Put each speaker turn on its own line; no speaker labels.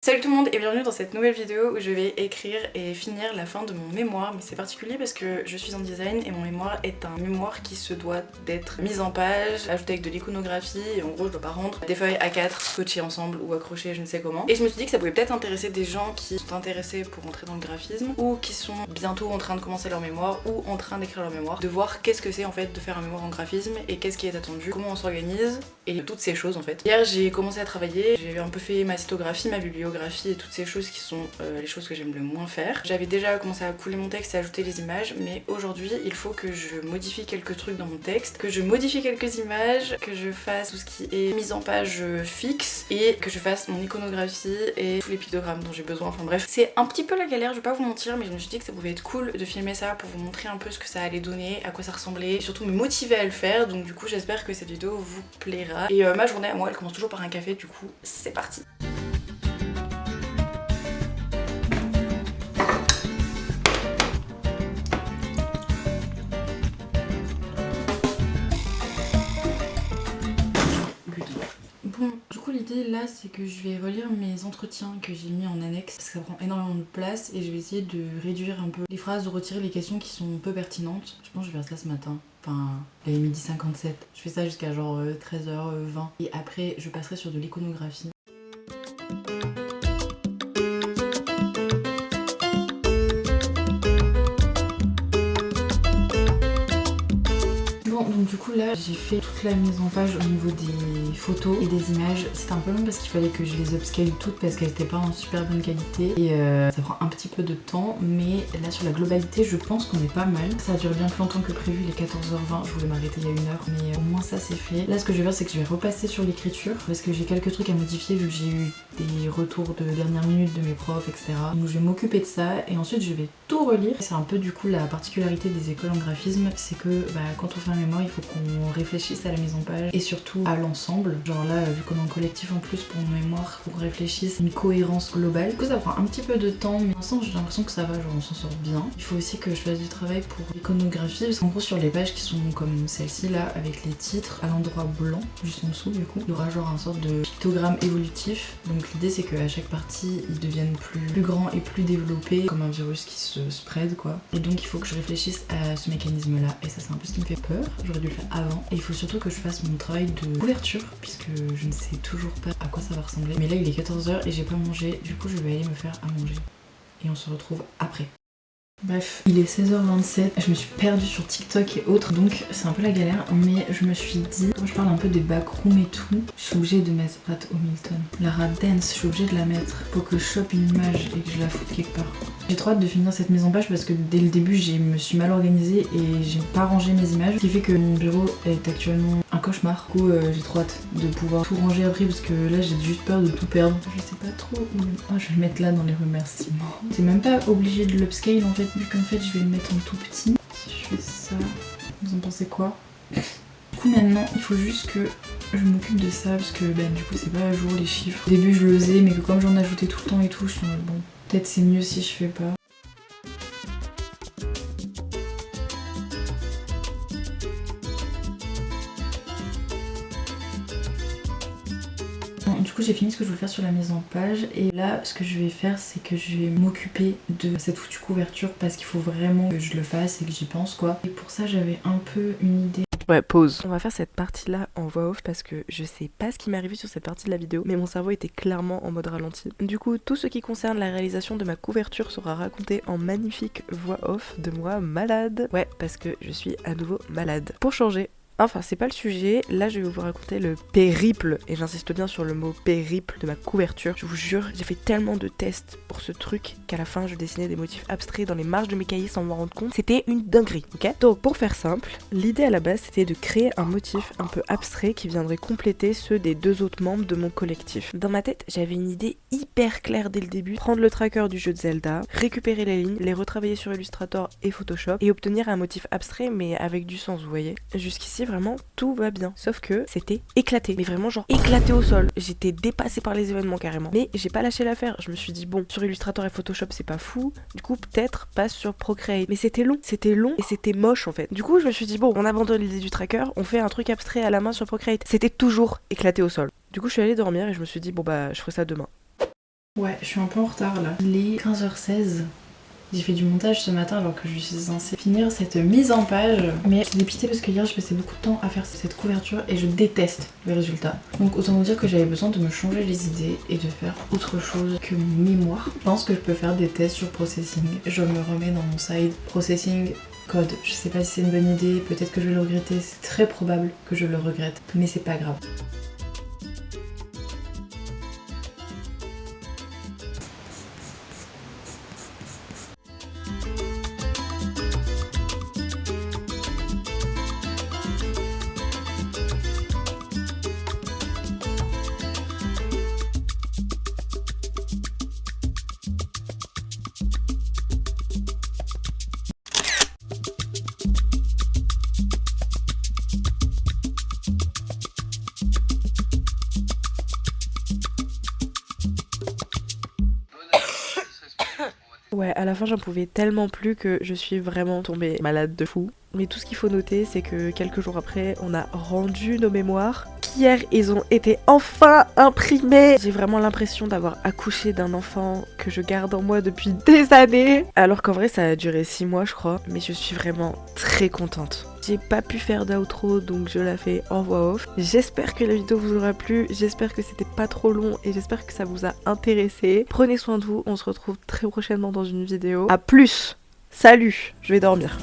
Salut tout le monde et bienvenue dans cette nouvelle vidéo où je vais écrire et finir la fin de mon mémoire. Mais c'est particulier parce que je suis en design et mon mémoire est un mémoire qui se doit d'être mis en page, ajouté avec de l'iconographie, et en gros je dois pas rendre des feuilles A4 scotchées ensemble ou accrochées je ne sais comment. Et je me suis dit que ça pouvait peut-être intéresser des gens qui sont intéressés pour entrer dans le graphisme ou qui sont bientôt en train de commencer leur mémoire ou en train d'écrire leur mémoire, de voir qu'est-ce que c'est en fait de faire un mémoire en graphisme et qu'est-ce qui est attendu, comment on s'organise et toutes ces choses en fait. Hier j'ai commencé à travailler, j'ai un peu fait ma cytographie, ma bibliographie et toutes ces choses qui sont les choses que j'aime le moins faire. J'avais déjà commencé à couler mon texte et à ajouter les images, mais aujourd'hui il faut que je modifie quelques trucs dans mon texte, que je modifie quelques images, que je fasse tout ce qui est mise en page fixe et que je fasse mon iconographie et tous les pictogrammes dont j'ai besoin. Enfin bref, c'est un petit peu la galère, je vais pas vous mentir, mais je me suis dit que ça pouvait être cool de filmer ça pour vous montrer un peu ce que ça allait donner, à quoi ça ressemblait, et surtout me motiver à le faire. Donc du coup j'espère que cette vidéo vous plaira. Et ma journée à moi elle commence toujours par un café, du coup c'est parti. Bon, du coup l'idée là c'est que je vais relire mes entretiens que j'ai mis en annexe parce que ça prend énormément de place et je vais essayer de réduire un peu les phrases, de retirer les questions qui sont peu pertinentes. Je pense que je vais faire ça ce matin. Enfin, il est midi 57. Je fais ça jusqu'à genre 13h20 et après je passerai sur de l'iconographie. Donc du coup là j'ai fait toute la mise en page au niveau des photos et des images. C'était un peu long parce qu'il fallait que je les upscale toutes parce qu'elles n'étaient pas en super bonne qualité et ça prend un petit peu de temps, mais là sur la globalité je pense qu'on est pas mal. Ça a duré bien plus longtemps que prévu, les 14h20, je voulais m'arrêter il y a 1 heure, mais au moins ça c'est fait. Là ce que je vais faire c'est que je vais repasser sur l'écriture parce que j'ai quelques trucs à modifier vu que j'ai eu des retours de dernière minute de mes profs, etc. Donc je vais m'occuper de ça et ensuite je vais tout relire. C'est un peu du coup la particularité des écoles en graphisme, c'est que quand on fait un mémoire il faut qu'on réfléchisse à la mise en page et surtout à l'ensemble. Genre là vu qu'on est en collectif en plus pour mon mémoire, faut qu'on réfléchisse à une cohérence globale. Du coup ça prend un petit peu de temps mais pour l'instant j'ai l'impression que ça va, genre on s'en sort bien. Il faut aussi que je fasse du travail pour l'iconographie parce qu'en gros sur les pages qui sont comme celle-ci là avec les titres à l'endroit blanc juste en dessous du coup il y aura genre un sorte de pictogramme évolutif. Donc l'idée c'est qu'à chaque partie ils deviennent plus grands et plus développés comme un virus qui se spread quoi. Et donc il faut que je réfléchisse à ce mécanisme là et ça c'est un peu ce qui me fait peur. J'aurais dû le faire avant et il faut surtout que je fasse mon travail de couverture puisque je ne sais toujours pas à quoi ça va ressembler. Mais là il est 14h et j'ai pas mangé, du coup je vais aller me faire à manger et on se retrouve après. Bref, il est 16h27, je me suis perdue sur TikTok et autres, donc c'est un peu la galère, mais je me suis dit, quand je parle un peu des backrooms et tout, je suis obligée de mettre Pat Hamilton. La Rat Dance, je suis obligée de la mettre pour que je chope une image et que je la foute quelque part. J'ai trop hâte de finir cette mise en page parce que dès le début, je me suis mal organisée et j'ai pas rangé mes images, ce qui fait que mon bureau est actuellement un cauchemar. Du coup, j'ai trop hâte de pouvoir tout ranger après parce que là, j'ai juste peur de tout perdre. Je sais pas trop où... Oh, je vais le mettre là dans les remerciements. C'est même pas obligé de l'upscale en fait, vu qu'en fait je vais le mettre en tout petit. Si je fais ça, vous en pensez quoi? Du coup maintenant il faut juste que je m'occupe de ça parce que du coup c'est pas à jour les chiffres. Au début je le faisais mais que comme j'en ajoutais tout le temps et tout, je suis en mode bon, peut-être c'est mieux si je fais pas. Du coup j'ai fini ce que je voulais faire sur la mise en page et là ce que je vais faire c'est que je vais m'occuper de cette foutue couverture parce qu'il faut vraiment que je le fasse et que j'y pense quoi. Et pour ça j'avais un peu une idée.
Ouais, pause. On va faire cette partie-là en voix off parce que je sais pas ce qui m'est arrivé sur cette partie de la vidéo, mais mon cerveau était clairement en mode ralenti. Du coup, tout ce qui concerne la réalisation de ma couverture sera raconté en magnifique voix off de moi malade. Ouais, parce que je suis à nouveau malade. Pour changer, enfin, c'est pas le sujet, là je vais vous raconter le périple, et j'insiste bien sur le mot périple de ma couverture. Je vous jure, j'ai fait tellement de tests pour ce truc qu'à la fin je dessinais des motifs abstraits dans les marges de mes cahiers sans m'en rendre compte. C'était une dinguerie, ok? Donc pour faire simple, l'idée à la base c'était de créer un motif un peu abstrait qui viendrait compléter ceux des 2 autres membres de mon collectif. Dans ma tête, j'avais une idée hyper claire dès le début, prendre le tracker du jeu de Zelda, récupérer les lignes, les retravailler sur Illustrator et Photoshop, et obtenir un motif abstrait mais avec du sens, vous voyez? Jusqu'ici, vraiment tout va bien, sauf que c'était éclaté, mais vraiment genre éclaté au sol. J'étais dépassée par les événements carrément, mais j'ai pas lâché l'affaire. Je me suis dit bon, sur Illustrator et Photoshop c'est pas fou, du coup peut-être passe sur Procreate. Mais c'était long et c'était moche en fait. Du coup je me suis dit bon, on abandonne l'idée du tracker, on fait un truc abstrait à la main sur Procreate. C'était toujours éclaté au sol. Du coup je suis allée dormir et je me suis dit bon bah je ferai ça demain.
Ouais, je suis un peu en retard là. Il est 15h16. J'ai fait du montage ce matin alors que je suis censée finir cette mise en page. Mais j'ai dépité parce que hier je passais beaucoup de temps à faire cette couverture et je déteste le résultat. Donc autant vous dire que j'avais besoin de me changer les idées et de faire autre chose que mon mémoire. Je pense que je peux faire des tests sur processing. Je me remets dans mon side processing code. Je sais pas si c'est une bonne idée, peut-être que je vais le regretter, c'est très probable que je le regrette, mais c'est pas grave.
Ouais, à la fin j'en pouvais tellement plus que je suis vraiment tombée malade de fou. Mais tout ce qu'il faut noter, c'est que quelques jours après, on a rendu nos mémoires. Qu'hier, ils ont été enfin imprimés. J'ai vraiment l'impression d'avoir accouché d'un enfant que je garde en moi depuis des années. Alors qu'en vrai, ça a duré 6 mois, je crois. Mais je suis vraiment très contente. J'ai pas pu faire d'outro, donc je la fais en voix off. J'espère que la vidéo vous aura plu. J'espère que c'était pas trop long et j'espère que ça vous a intéressé. Prenez soin de vous. On se retrouve très prochainement dans une vidéo. À plus! Salut! Je vais dormir.